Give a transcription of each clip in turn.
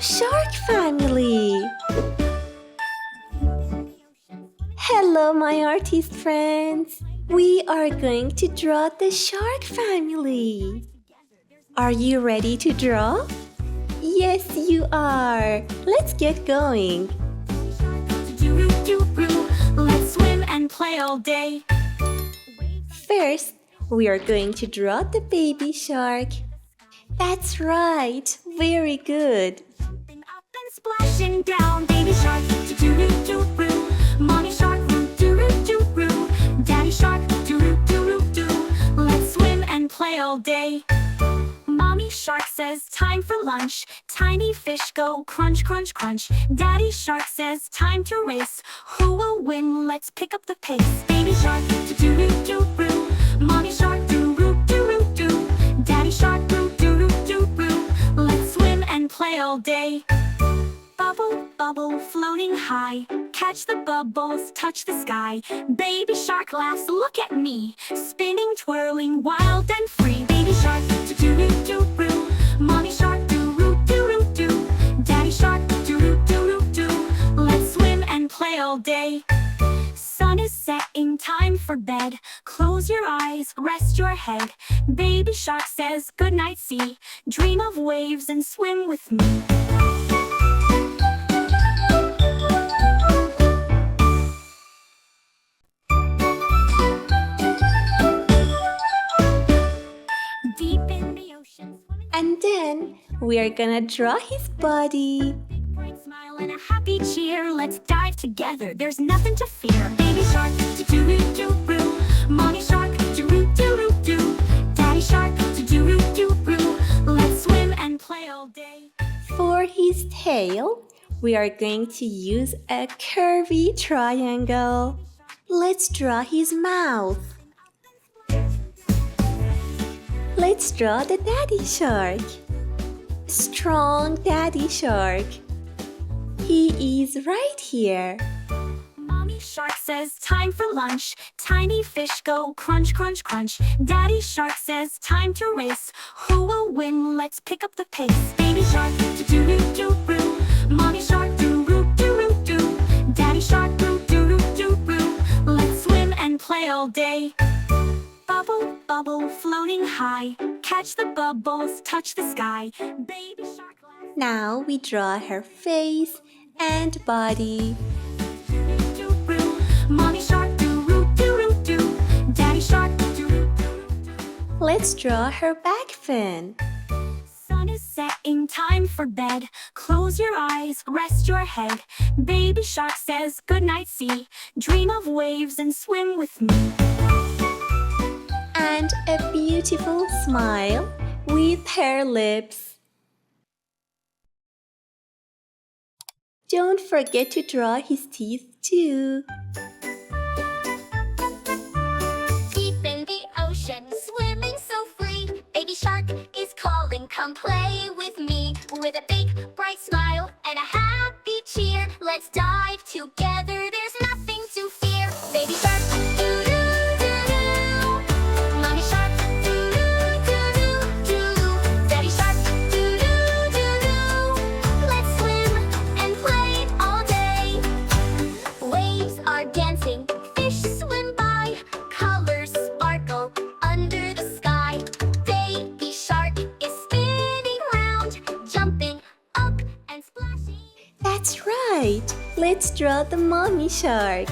Shark family! Hello, my artist friends! We are going to draw the shark family. Are you ready to draw? Yes, you are. Let's get going. Let's swim and play all day. First, we are going to draw the baby shark. That's right. Very good. Up and splashing down, baby shark, do-do-do-do-roo. Mommy shark, do-do-do-do-roo. Daddy shark, do-do-do-do-do. Let's swim and play all day. Mommy shark says time for lunch. Tiny fish go crunch, crunch, crunch. Daddy shark says time to race. Who will win? Let's pick up the pace. Baby shark, do-do-do-do-roo. Mommy shark, do-do-do-do-do. Daddy shark, do-do-do-do-roo. Let's swim and play all day. Bubble, bubble, floating high. Catch the bubbles, touch the sky. Baby shark laughs, look at me. Spinning, twirling, wild and free. Baby shark, do-do-do-do-roo. Mommy shark, do-do-do-do-do. Daddy shark, do-do-do-do-do. Let's swim and play all day. Sun is setting, time for bed. Close your eyes, rest your head. Baby shark says goodnight, sea. Dream of waves and swim with me. Deep in the ocean, swimming. And then we are gonna draw his body. Big bright smile and a happy cheer. Let's dive together, there's nothing to fear. Baby shark, do-do-do-do-roo. Mommy shark, do-do-do-do-do. Daddy shark, do-do-do-do-roo. Let's swim and play all day. For his tail, we are going to use a curvy triangle. Let's draw his mouth. Let's draw the daddy shark. Strong daddy shark. He is right here. Mommy shark says time for lunch. Tiny fish go crunch, crunch, crunch. Daddy shark says time to race. Who will win? Let's pick up the pace. Baby shark, do-do-do-do-roo. Mommy shark, do-do-do-do-do. Daddy shark, do-do-do-do-roo. Let's swim and play all day. Bubble, bubble, floating high. Catch the bubbles, touch the sky. Baby shark laughs. Now we draw her face and body. Do-do-do-roo. Mommy shark, do-do-do-do. Daddy shark, do-do-do-do. Let's draw her back fin. Sun is setting, time for bed. Close your eyes, rest your head. Baby shark says goodnight, sea. Dream of waves and swim with me. And a beautiful smile with her lips. Don't forget to draw his teeth too. Deep in the ocean, swimming so free. Baby shark is calling, come play with me. With a big, bright smile and a happy cheer. Let's dive together, there's nothing to fear. Baby shark, do-do-do-do. Mommy shark, do-do-do-do-do. Daddy shark, do-do-do-do. Let's swim and play all day. Waves are dancing, fish swim by. Colors sparkle under the sky. Baby shark is spinning round, jumping up and splashing. That's right. Let's draw the mommy shark.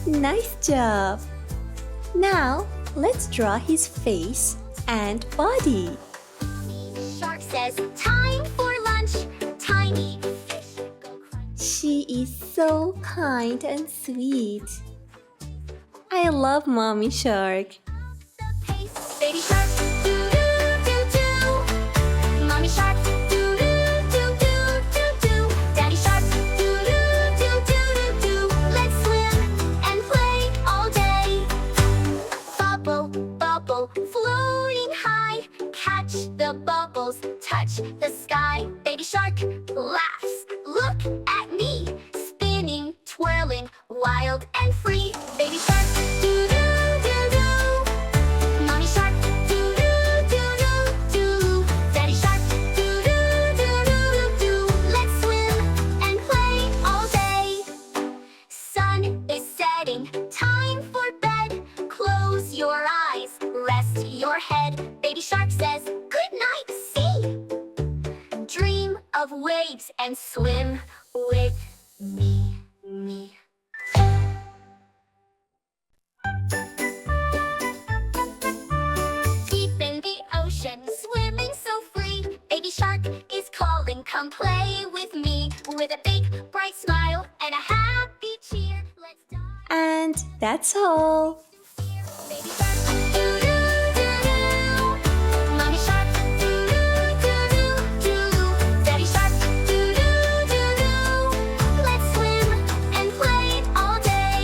Nice job. Now, let's draw his face and body. Shark says, time for lunch. Tiny fish go crunch. She is so kind and sweet. I love mommy shark. The pace. Baby shark, do-do-do-do. Mommy shark, do-do-do-do-do. Daddy shark, do-do-do-do-do. Let's swim and play all day. Bubble, bubble, floating high. Catch the bubbles, touch the sky. Baby shark laughs, look at me. Spinning, twirling, wild and free. Baby shark, do-do-do-do. Mommy shark, do-do-do-do-do. rest your head. Baby shark says, good night, sea. Dream of waves and swim with me. Deep in the ocean, swimming so free. Baby shark is calling, come play with me. With a big bright smile and a happy cheer, let's dive. And that's all. Baby shark, doo-doo-doo-doo. Mommy shark, doo-doo-doo-doo. Daddy shark, doo-doo-doo-doo. Let's swim and play all day.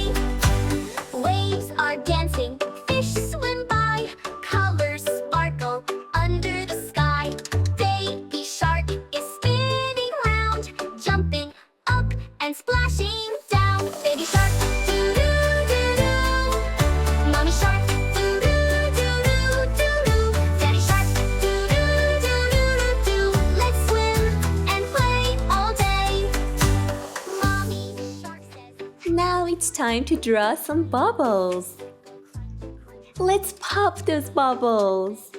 Waves are dancing, fish swim by. Colors sparkle under the sky. Baby shark is spinning round, jumping up and splashing down. Baby shark, doo-doo-doo-doo. Mommy shark, doo-doo-doo-doo-doo. Daddy shark, doo-doo-doo-doo-doo. Let's swim and play all day. Mommy shark says, Now it's time to draw some bubbles. Let's pop those bubbles.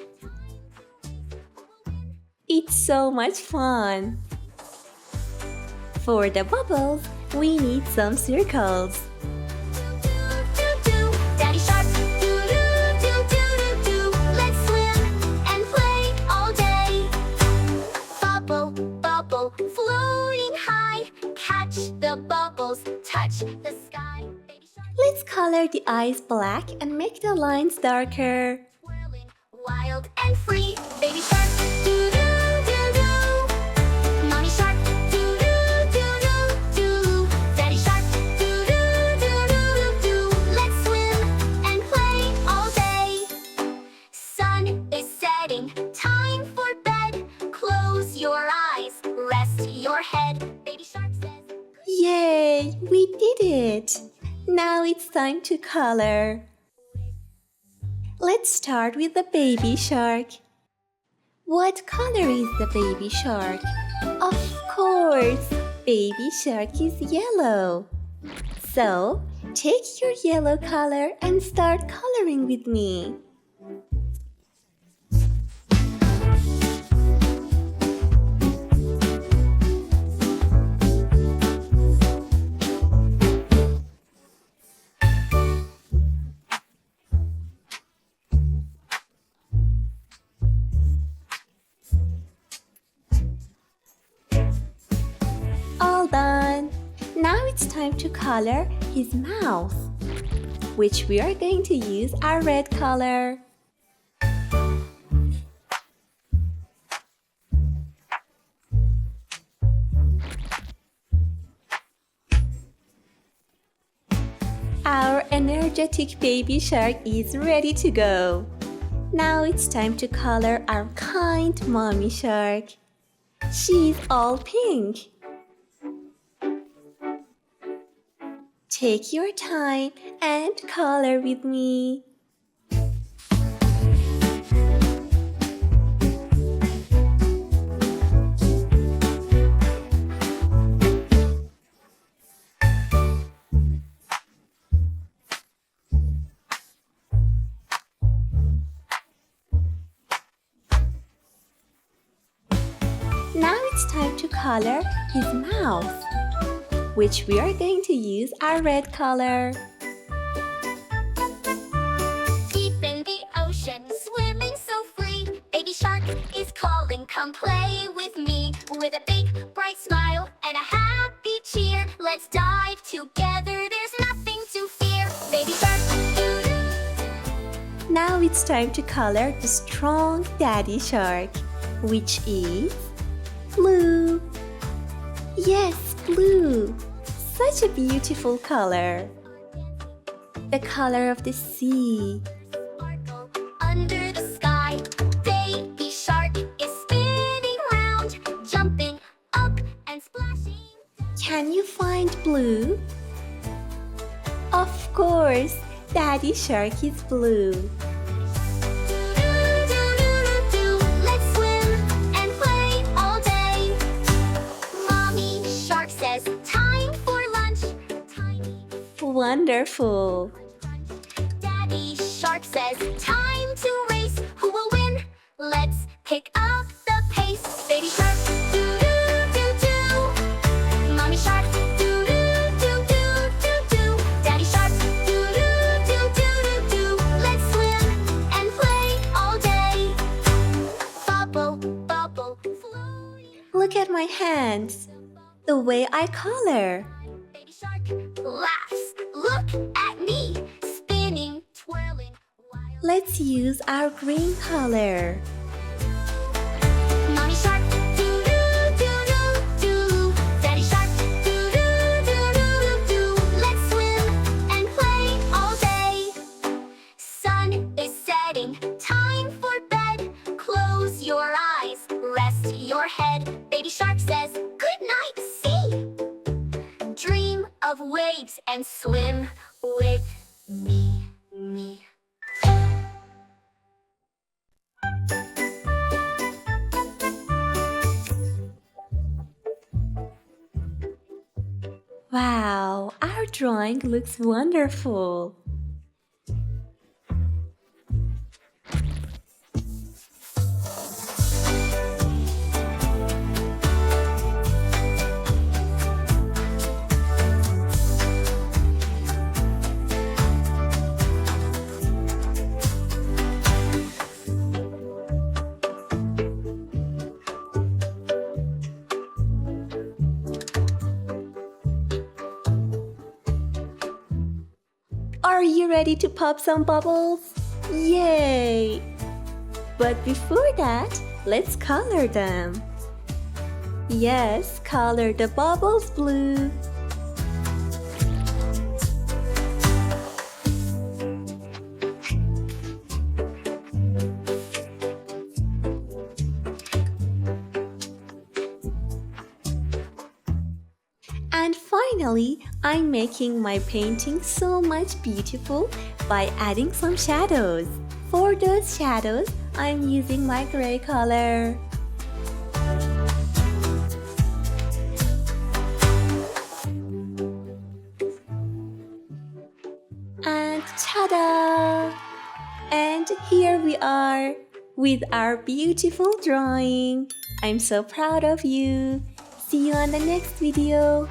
It's so much fun. For the bubbles, we need some circles. doo-doo-doo. Daddy shark, doo-doo-doo-doo-doo. Let's swim and play all day. Bubble, bubble, floating high. Catch the bubbles, touch the sky. Baby shark Let's color the eyes black and make the lines darker. whirling, wild and free. Baby shark, doo-doo-doo-doo. Mommy shark, doo-doo-doo-doo-doo. Daddy shark, doo-doo-doo-doo-doo. Let's swim and play all day. Sun is setting, time for bed. Close your eyes, rest your head. Baby shark says, Yay! We did it! Now it's time to color. Let's start with the baby shark. What color is the baby shark? Of course, baby shark is yellow. So, take your yellow color and start coloring with me. All done. Now it's time to color his mouth, which we are going to use our red color. Our energetic baby shark is ready to go. Now it's time to color our kind mommy shark. She's all pink. Take your time and color with me. Now it's time to color his mouth, which we are going to use our red color. deep in the ocean, swimming so free. Baby shark is calling, come play with me. With a big bright smile and a happy cheer, let's dive together, there's nothing to fear. Baby shark, doo-doo. Now it's time to color the strong daddy shark, which is blue. Yes, blue. Such a beautiful color. The color of the sea. Sparkle under the sky. Baby shark is spinning round, jumping up and splashing down. Can you find blue? Of course, daddy shark is blue. Doo-doo-doo-doo-doo. Let's swim and play all day. Mommy shark says, time for lunch. Tiny Wonderful. crunch. Daddy shark says, time to race. Look at my hands. The way I color. Baby shark laughs. Look at me, spinning, twirling. Wild. Let's use our green color. Mommy shark, doo-doo-doo-doo-doo. Daddy shark, doo-doo-doo-doo-doo. Let's swim and play all day. Sun is setting, time for bed. Close your eyes, rest your head. Baby shark says, good night, see. Dream of waves and swim with me. Wow, our drawing looks wonderful. Are you ready to pop some bubbles? Yay! But before that, let's color them. Yes, color the bubbles blue. And finally, I'm making my painting so much beautiful by adding some shadows. For those shadows, I'm using my gray color. And ta-da! And here we are with our beautiful drawing. I'm so proud of you. See you on the next video.